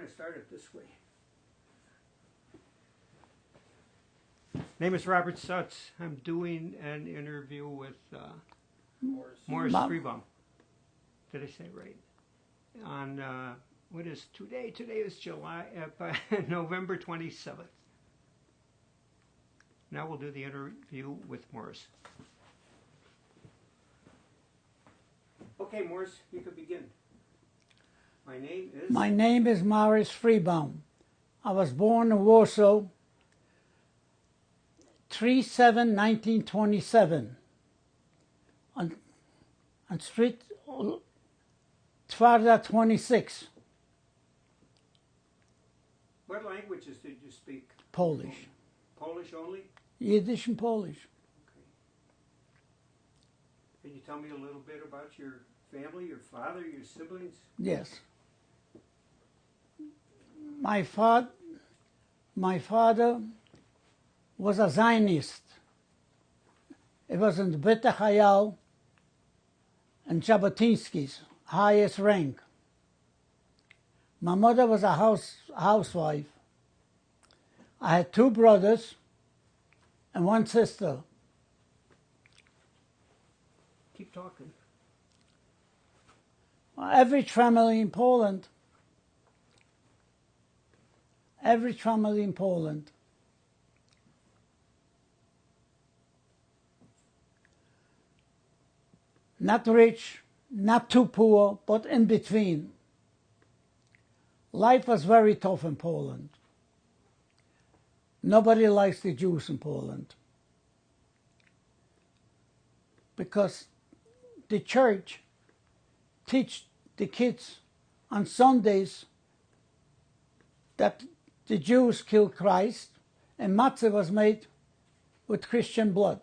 going to start it this way. Name is Robert Sutz. I'm doing an interview with Morris Friebaum. Did I say it right? On what is today? Today is November 27th. Now we'll do the interview with Morris. Okay, Morris, you could begin. My name is Morris Friebaum. I was born in Warsaw, 3/7/1927, on street Twarda 26. What languages did you speak? Polish. Polish only? Yiddish and Polish. Okay. Can you tell me a little bit about your family, your father, your siblings? Yes. My father was a Zionist. It was in the Beit Chayal and Jabotinsky's highest rank. My mother was a housewife. I had 2 brothers and 1 sister. Keep talking. Every family in Poland, not rich, not too poor, but in between. Life was very tough in Poland. Nobody likes the Jews in Poland because the church teach the kids on Sundays that the Jews killed Christ and matzah was made with Christian blood.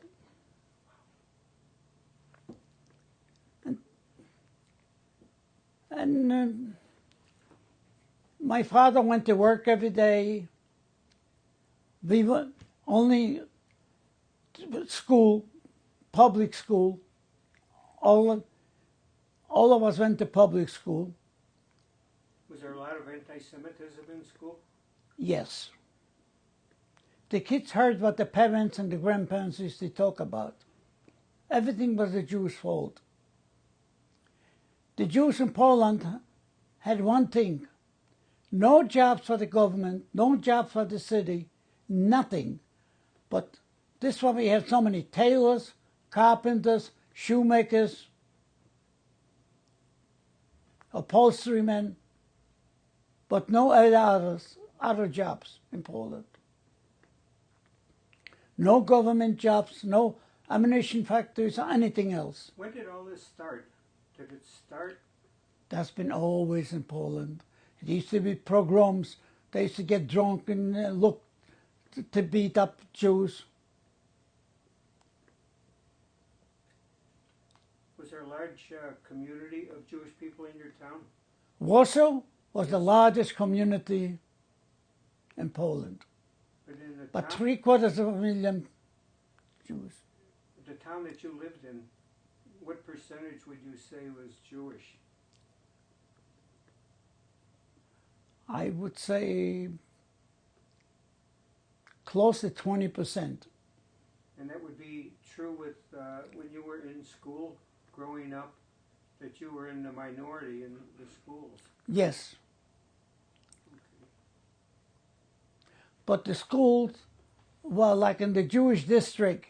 And my father went to work every day. We were only school, public school. All of us went to public school. Was there a lot of anti-Semitism in school? Yes. The kids heard what the parents and the grandparents used to talk about. Everything was the Jews' fault. The Jews in Poland had one thing: no jobs for the government, no jobs for the city, nothing. But this one we had so many tailors, carpenters, shoemakers, upholsterymen, but no other jobs in Poland. No government jobs, no ammunition factories or anything else. When did all this start? Did it start? That's been always in Poland. It used to be pogroms. They used to get drunk and look to beat up Jews. Was there a large community of Jewish people in your town? Warsaw was the largest community in Poland. But 750,000 Jews. The town that you lived in, what percentage would you say was Jewish? I would say close to 20%. And that would be true with when you were in school growing up, that you were in the minority in the schools? Yes. Okay. But the schools were like in the Jewish district,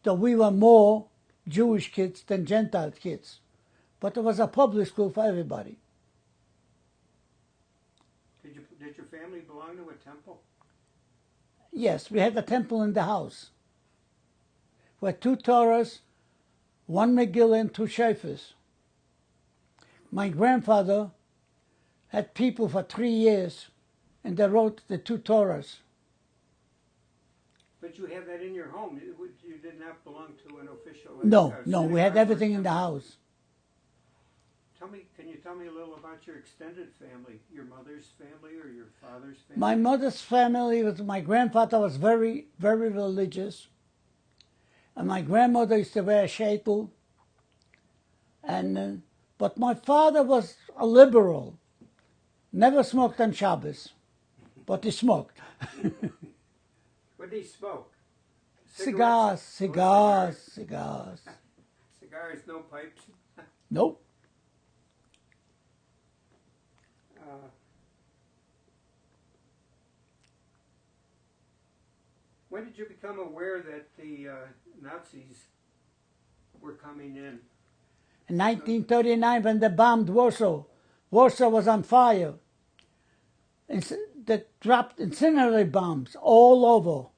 that we were more Jewish kids than Gentile kids. But it was a public school for everybody. Did your family belong to a temple? Yes, we had a temple in the house. We had 2 Torahs, 1 Megillah, and 2 Shofars. My grandfather had people for 3 years, and they wrote the 2 Torahs. But you have that in your home. You did not belong to an official... No, we had everything in the house. Can you tell me a little about your extended family, your mother's family or your father's family? My mother's family my grandfather was very, very religious. And my grandmother used to wear a sheitel. But my father was a liberal. Never smoked on Shabbos, but he smoked. What did he smoke? Cigars, Cigarettes? cigars. Cigars, no pipes. Nope. When did you become aware that the Nazis were coming in? In 1939, when they bombed Warsaw, Warsaw was on fire. They dropped incendiary bombs all over.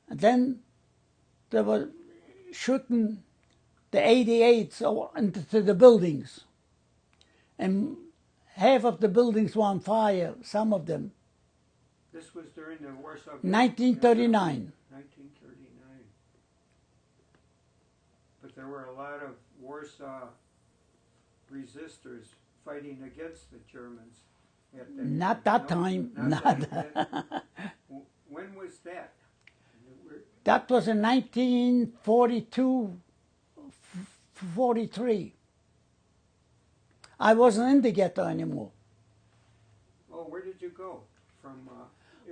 And then they were shooting the 88s into the buildings. And half of the buildings were on fire, some of them. This was during the Warsaw... 1939. 1939. But there were a lot of Warsaw resistors fighting against the Germans. Not that time. When was that? That was in 1942, 43. I wasn't in the ghetto anymore. Oh, where did you go? From...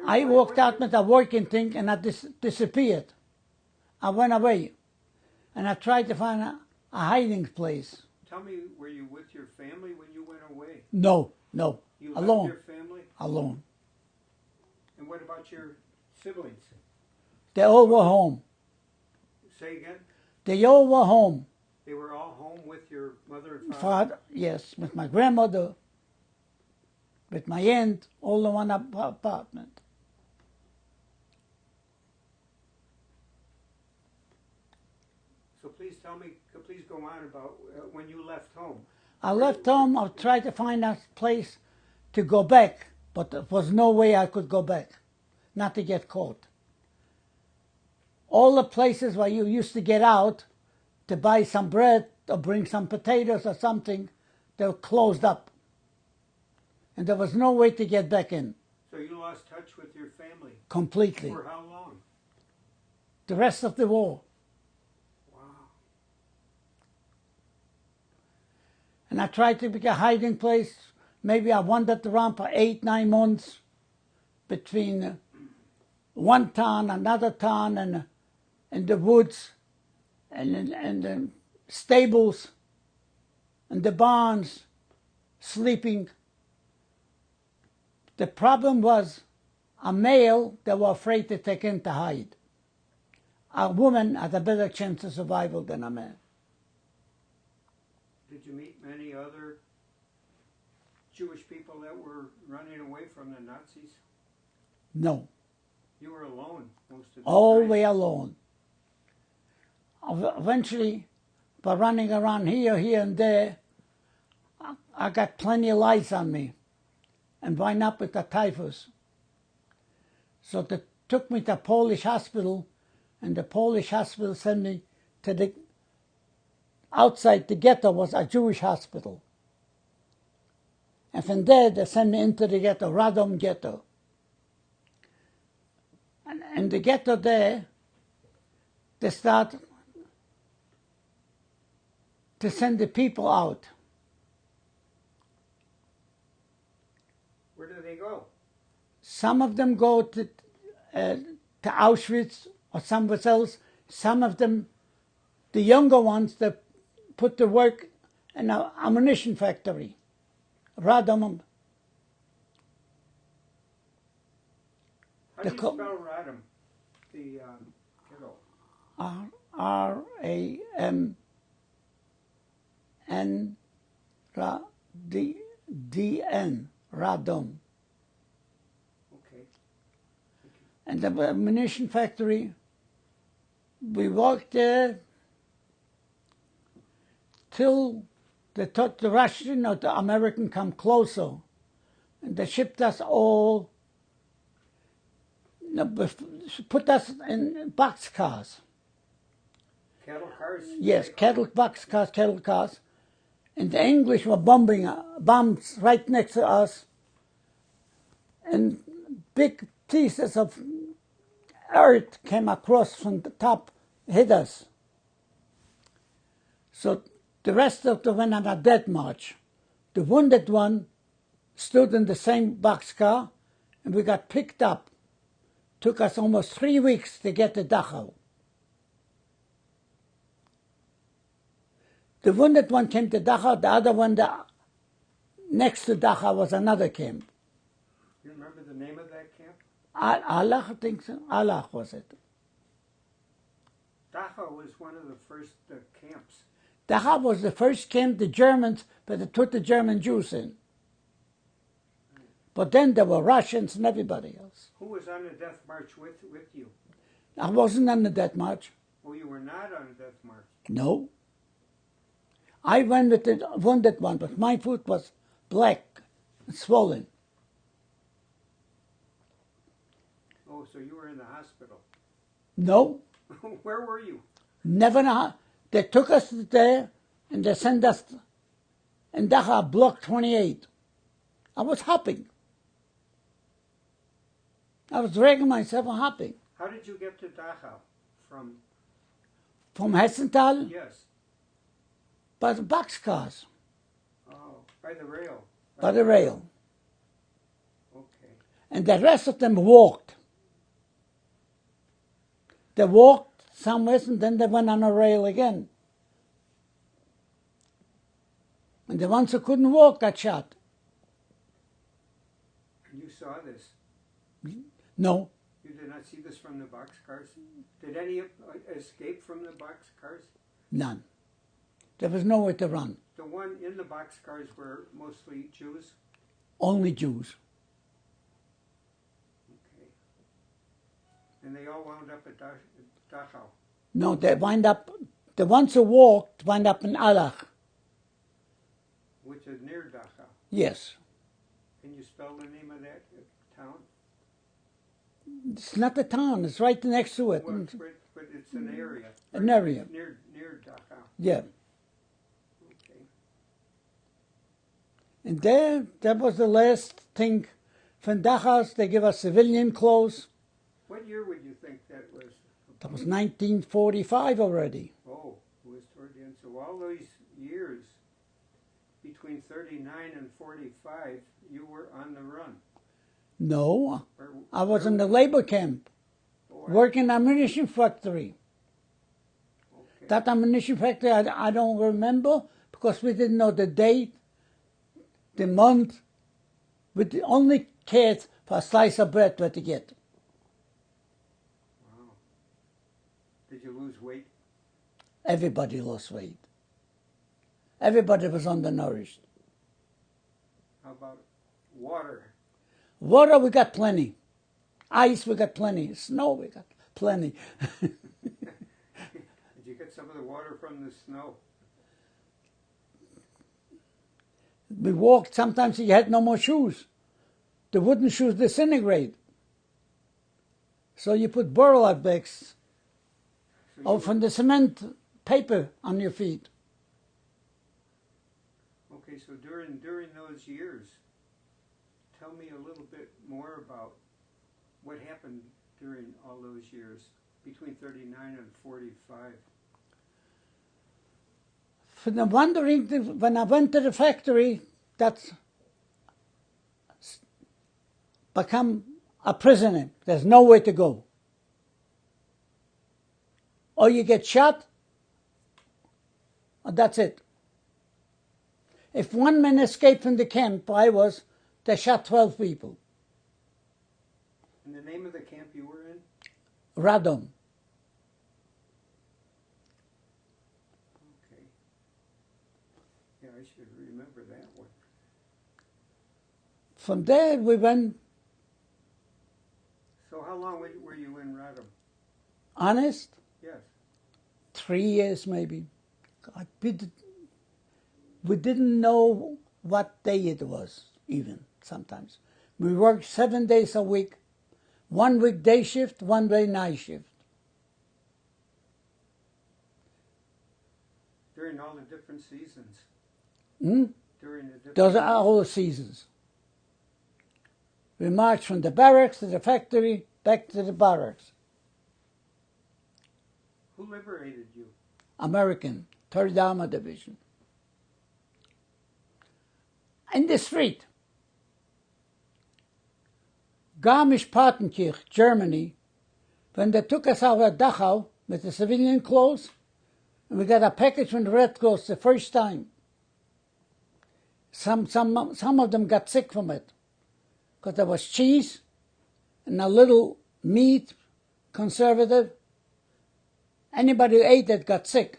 I walked out with a working thing and I disappeared. I went away. And I tried to find a hiding place. Tell me, were you with your family when you went away? No. You Alone. left your family? Alone. And what about your siblings? They all were home. Say again? They all were home. They were all home with your mother and father? Father, yes, with my grandmother, with my aunt, all in one apartment. So please tell me, please go on about when you left home. I left home, I tried to find a place to go back, but there was no way I could go back, not to get caught. All the places where you used to get out to buy some bread or bring some potatoes or something, they were closed up. And there was no way to get back in. So you lost touch with your family? Completely. For how long? The rest of the war. Wow. And I tried to pick a hiding place. Maybe I wandered around for 8-9 months between one town, another town, and in the woods, and the stables, and the barns, sleeping. The problem was a male they were afraid to take in to hide. A woman had a better chance of survival than a man. Did you meet many other Jewish people that were running away from the Nazis? No. You were alone most of the time? Always alone. Eventually, by running around here and there, I got plenty of lice on me and wound up with the typhus. So they took me to Polish hospital, and the Polish hospital sent me to the outside the ghetto was a Jewish hospital. And from there they sent me into the ghetto, Radom ghetto. And in the ghetto there, they start to send the people out. Where do they go? Some of them go to Auschwitz or somewhere else. Some of them, the younger ones, they put to work in an ammunition factory. Radom. How do you spell Radom? The ghetto. R-A-M-N-D-N. Radom. Okay. And the ammunition factory, we worked there till they thought the Russian or the American come closer. And they shipped us all, put us in boxcars. Cattle cars? Yes, cattle cars. And the English were bombing bombs right next to us. And big pieces of earth came across from the top, hit us. So the rest of them went on a death march. The wounded one stood in the same boxcar, and we got picked up. Took us almost 3 weeks to get to Dachau. The wounded one came to Dachau, the other one next to Dachau was another camp. You remember the name of that camp? Allach, I think so. Allach was it. Dachau was one of the first camps. Dachau was the first camp the Germans, but they put the German Jews in. But then there were Russians and everybody else. Who was on the death march with you? I wasn't on the death march. Oh, you were not on the death march? No. I went with the wounded one, but my foot was black and swollen. Oh, so you were in the hospital? No. Where were you? Never know. They took us there and they sent us in Dachau, Block 28. I was hopping. I was dragging myself and hopping. How did you get to Dachau? From Hessenthal? Yes. By the boxcars. Oh, by the rail. By the rail. Okay. And the rest of them walked. They walked somewhere and then they went on a rail again. And the ones who couldn't walk got shot. And you saw this? No. You did not see this from the boxcars? Did any escape from the boxcars? None. There was nowhere to run. The one in the boxcars were mostly Jews? Only Jews. Okay. And they all wound up at Dachau? No, they wind up, the ones who walked wind up in Allach. Which is near Dachau? Yes. Can you spell the name of that town? It's not a town, it's right next to it. Well, but it's an area. An area. Near Dachau. Yeah. Okay. And that was the last thing. From Dachau, they give us civilian clothes. What year would you think that was? That was 1945 already. Oh, it was toward the end. So all those years, between 39 and 45, you were on the run. No, I was in the labor camp, working in an ammunition factory. Okay. That ammunition factory, I don't remember because we didn't know the date, the month. We only cared for a slice of bread what to get. Wow. Did you lose weight? Everybody lost weight. Everybody was undernourished. How about water? Water, we got plenty. Ice, we got plenty. Snow, we got plenty. Did you get some of the water from the snow? We walked, sometimes you had no more shoes. The wooden shoes disintegrate. So you put burlap bags from the cement paper on your feet. Okay, so during those years, tell me a little bit more about what happened during all those years, between 39 and 45. From the wandering, when I went to the factory, that's become a prisoner. There's nowhere to go. Or you get shot, or that's it. If one man escaped from the camp, they shot 12 people. And the name of the camp you were in? Radom. Okay. Yeah, I should remember that one. From there we went. So how long were you in Radom? Honest? Yes. 3 years maybe. We didn't know what day it was, even sometimes. We worked 7 days a week. 1 week day shift, 1 day night shift. During all the different seasons? Hmm? During the different Those are all the seasons. We marched from the barracks to the factory, back to the barracks. Who liberated you? American, 3rd Armored Division. In the street. Garmisch-Partenkirch, Germany, when they took us out of Dachau with the civilian clothes, and we got a package from the Red Cross the first time. Some of them got sick from it, because there was cheese and a little meat, conservative. Anybody who ate it got sick.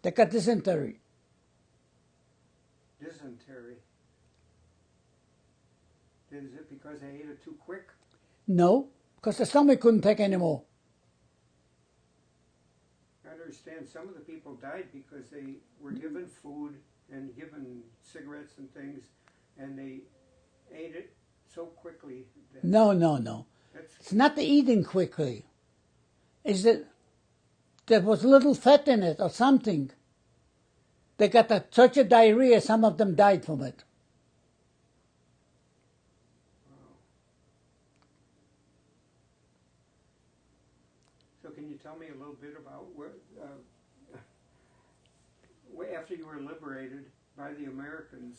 They got dysentery. Dysentery. Is it because they ate it too quick? No, because the stomach couldn't take any more. I understand some of the people died because they were given food and given cigarettes and things, and they ate it so quickly. No. It's not the eating quickly. It's that there was little fat in it or something. They got such a diarrhea, some of them died from it. So can you tell me a little bit about after you were liberated by the Americans,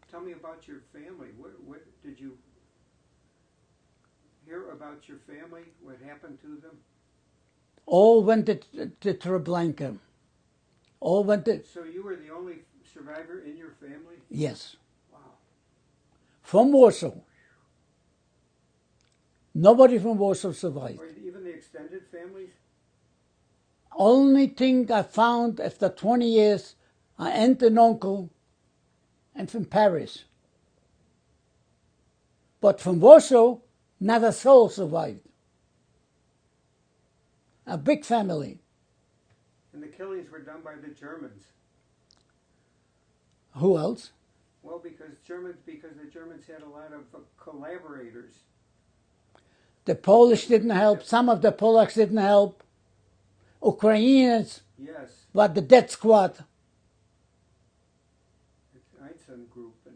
tell me about your family. What did you hear about your family? What happened to them? All went to Treblinka. All went to... So you were the only survivor in your family? Yes. Wow. From Warsaw. Nobody from Warsaw survived. Or even the extended families? Only thing I found after 20 years, an aunt and uncle, and from Paris. But from Warsaw, not a soul survived. A big family. And the killings were done by the Germans. Who else? Well, because the Germans had a lot of collaborators. The Polish didn't help. Some of the Polacks didn't help. Ukrainians, yes, but the death squad. It's Einstein group. And,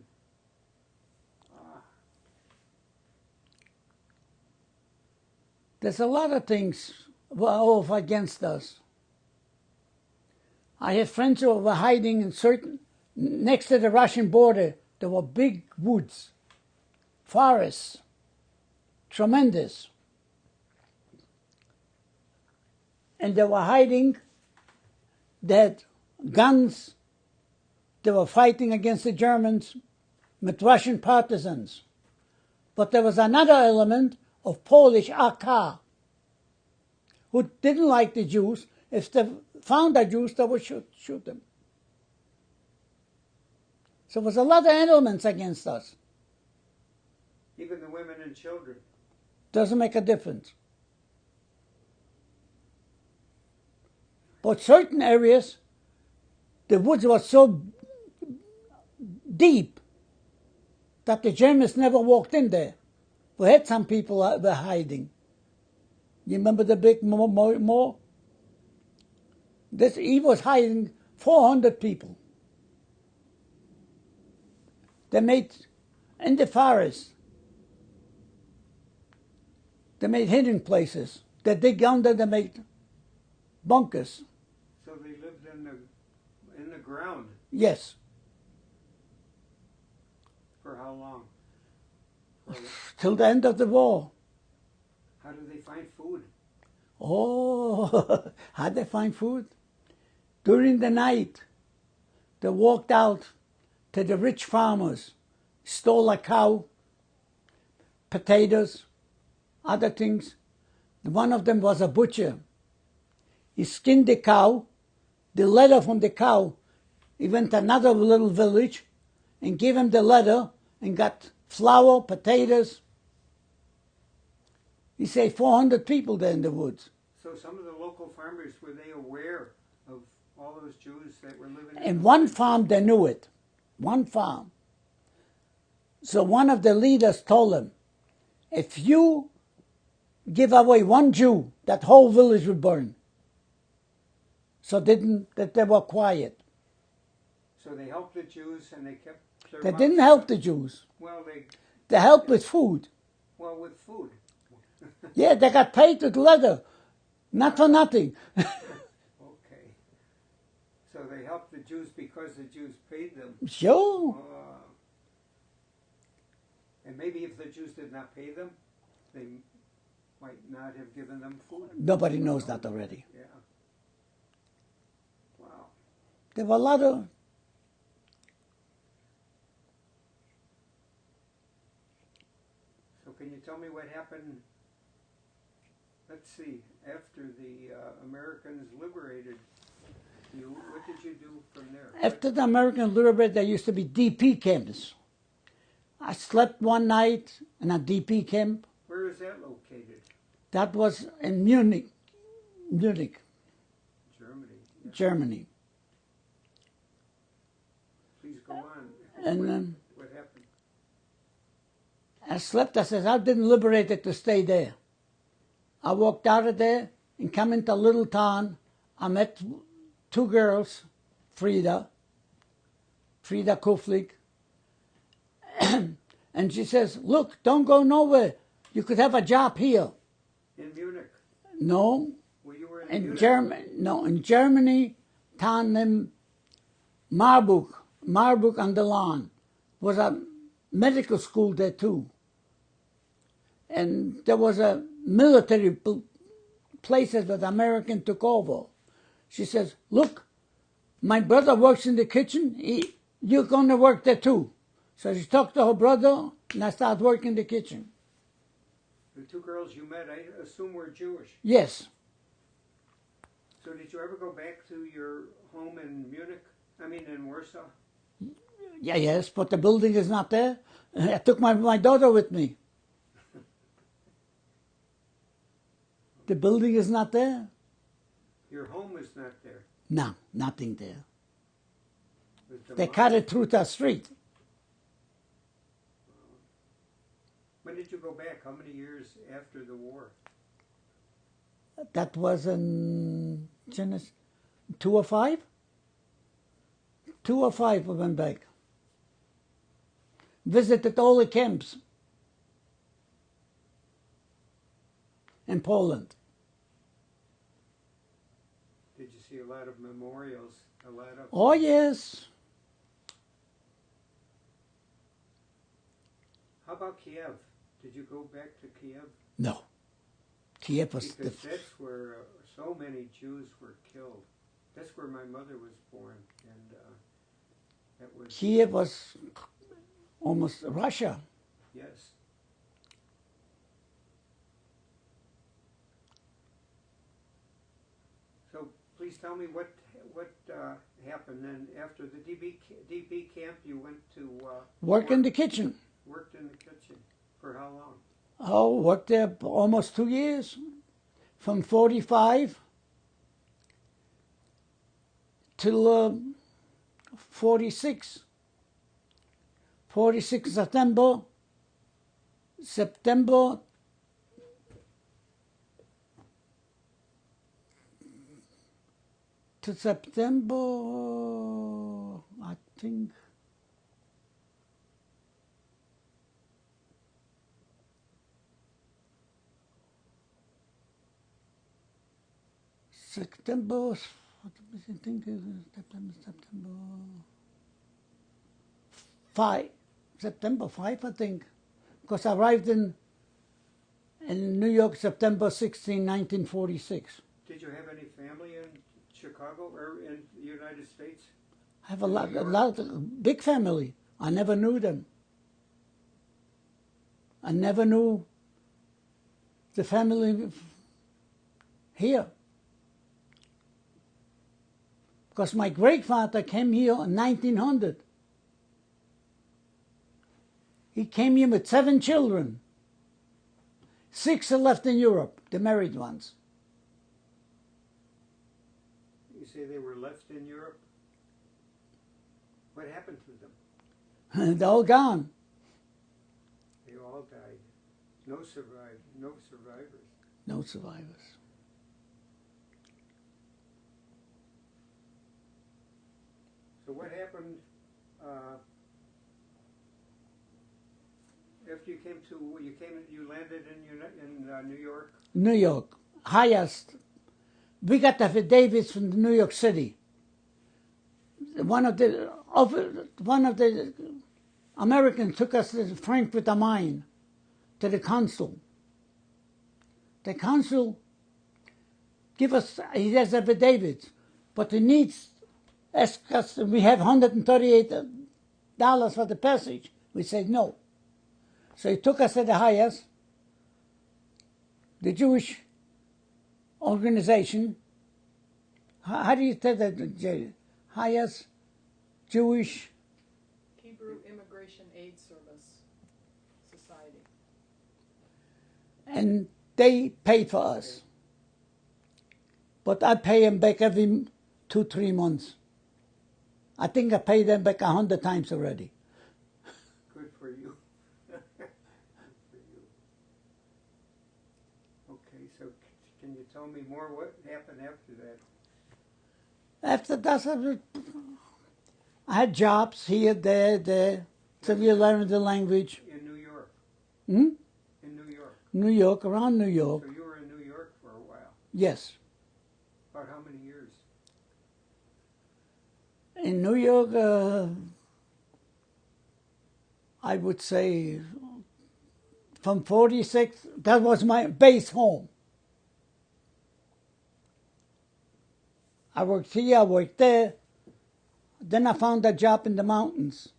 There's a lot of things off against us. I had friends who were hiding in next to the Russian border. There were big woods, forests, tremendous. And they were hiding. They had guns. They were fighting against the Germans with Russian partisans. But there was another element of Polish AK who didn't like the Jews. If they found the Jews, they would shoot them. So there was a lot of elements against us. even the women and children. Doesn't make a difference. But certain areas, the woods were so deep that the Germans never walked in there. We had some people that were hiding. You remember the big Moor? He was hiding 400 people. They made, in the forest, they made hiding places. They dig under, they made bunkers. So they lived in the ground. Yes. For how long? Till the end of the war. How do they find food? Oh, how'd they find food? During the night, they walked out to the rich farmers, stole a cow, potatoes, other things. One of them was a butcher. He skinned the cow, the leather from the cow. He went to another little village and gave him the leather and got flour, potatoes. He saved 400 people there in the woods. So some of the local farmers, were they aware of all those Jews that were living In one farm, they knew it. One farm. So one of the leaders told them, if you give away one Jew, that whole village would burn. So that they were quiet. So they helped the Jews and they kept their They mouths didn't shut. help the Jews. Well, They helped with food. well, with food. Yeah, they got paid with leather. Not for nothing. Okay. So they helped the Jews because the Jews paid them. Sure. And And maybe if the Jews did not pay them, they might not have given them food. Nobody knows that already. Yeah. Wow. There were a lot of... So can you tell me what happened, let's see, after the Americans liberated you? What did you do from there? After the American liberated, there used to be DP camps. I slept one night in a DP camp. Where is that located? That was in Munich, Germany. Yeah. Germany. Please go on. And what happened? I slept. I said, I've been liberated to stay there. I walked out of there and come into a little town. I met two girls, Frida Kuflik. And she says, look, don't go nowhere. You could have a job here. In Munich? No. Well, you were in Munich. In Germany, town named Marburg on the Lahn. Was a medical school there too. And there was a military places that the American took over. She says, look, my brother works in the kitchen. You're going to work there too. So she talked to her brother, and I started working in the kitchen. The two girls you met, I assume, were Jewish. Yes. So did you ever go back to your home in Munich? I mean, in Warsaw? Yeah, yes, but the building is not there. I took my daughter with me. The building is not there. Your home is not there. No, nothing there. They cut it through the street. When did you go back? How many years after the war? That was in Genesis 205? 205 I went back. Visited all the camps in Poland. Did you see a lot of memorials? A lot of... Oh, yes. How about Kiev? Did you go back to Kiev? No. Kiev was... Because that's where so many Jews were killed. That's where my mother was born. And that was... Kiev was almost Russia. Yes. So please tell me what happened then after the DB camp. You went to work in the kitchen. Worked in the kitchen for how long? Oh, worked there almost 2 years, from 45 till 46. 46 September to September, I think. September, September 5, September 5, I think, because I arrived in New York September 16, 1946. Did you have any family in Chicago or in the United States? I have a big family. I never knew them. I never knew the family here. Because my great-father came here in 1900. He came here with 7 children. 6 are left in Europe, the married ones. You say they were left in Europe? What happened to them? They're all gone. They all died. No survivors. No survivors. So what happened after you came to, you landed in New York? New York, highest. We got the affidavits from New York City. One of the Americans took us to Frankfurt am Main, to the consul. The consul give us, he has affidavits, but he needs, ask us, we have $138 for the passage. We said no. So he took us to the highest, the Jewish organization. How do you tell that, Jay? Highest Jewish Hebrew Immigration Aid Service Society. And they paid for us. But I pay them back every 2-3 months. I think I paid them back 100 times already. Good for you. Good for you. Okay, so can you tell me more what happened after that? After that, I had jobs here, there, till you learn the language. In New York? Hmm? In New York? New York, around New York. So you were in New York for a while? Yes. About how many years? In New York, I would say from 46, that was my base home. I worked here, I worked there. Then I found a job in the mountains.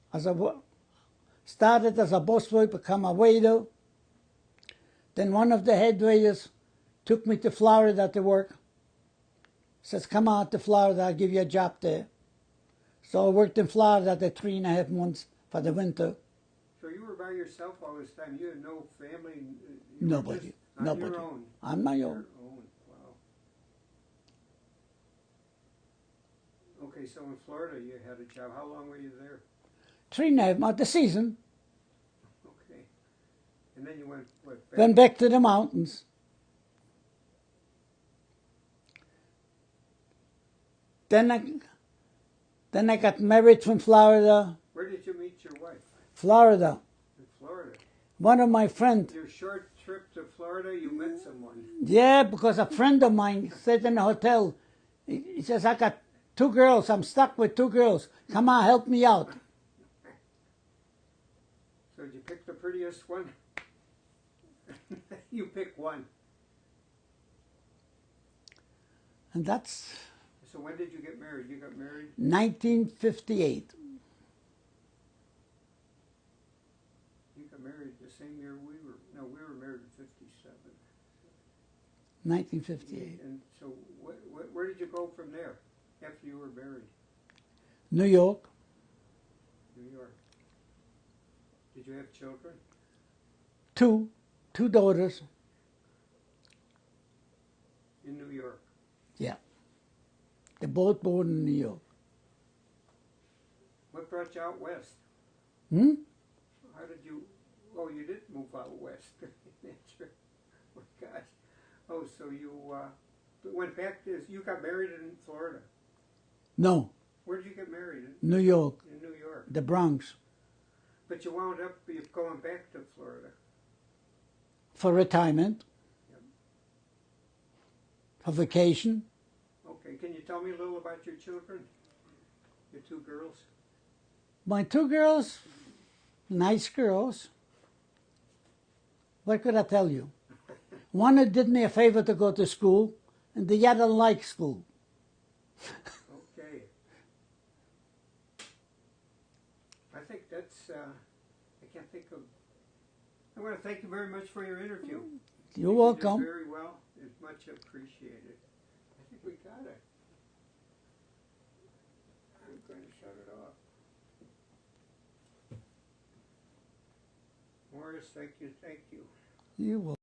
Started as a busboy, become a waiter. Then one of the head waiters took me to Florida to work. Says, come out to Florida, I'll give you a job there. So I worked in Florida the 3.5 months for the winter. So you were by yourself all this time? You had no family? Nobody. On Nobody. Your own? On my own. Your own. Wow. Okay, so in Florida you had a job. How long were you there? 3.5 months, the season. Okay. And then you went, what, back? Went back to the mountains. Then I got married from Florida. Where did you meet your wife? Florida. In Florida. One of my friends. Your short trip to Florida, you met someone. Yeah, because a friend of mine stayed in a hotel. He says, I got 2 girls. I'm stuck with 2 girls. Come on, help me out. So did you pick the prettiest one? You pick one. And that's So when did you get married? You got married? 1958. You got married the same year we were. No, we were married in 57. 1958. And so where did you go from there after you were married? New York. New York. Did you have children? 2 daughters. In New York. Yeah. They're both born in New York. What brought you out west? Hmm? How did you... Oh, you did move out west. Sure. Oh, gosh. Oh, so you went back to... You got married in Florida. No, Where did you get married? New York, In New York. the Bronx, But you wound up going back to Florida. for retirement, Yep. for vacation. Okay, can you tell me a little about your children? Your 2 girls? My 2 girls, nice girls. What could I tell you? One that did me a favor to go to school, and the other liked school. Okay. I think that's... I can't think of... I want to thank you very much for your interview. You're You welcome. did very well. It's much appreciated. I think we got it. I'm going to shut it off. Morris, thank you, thank you. You will.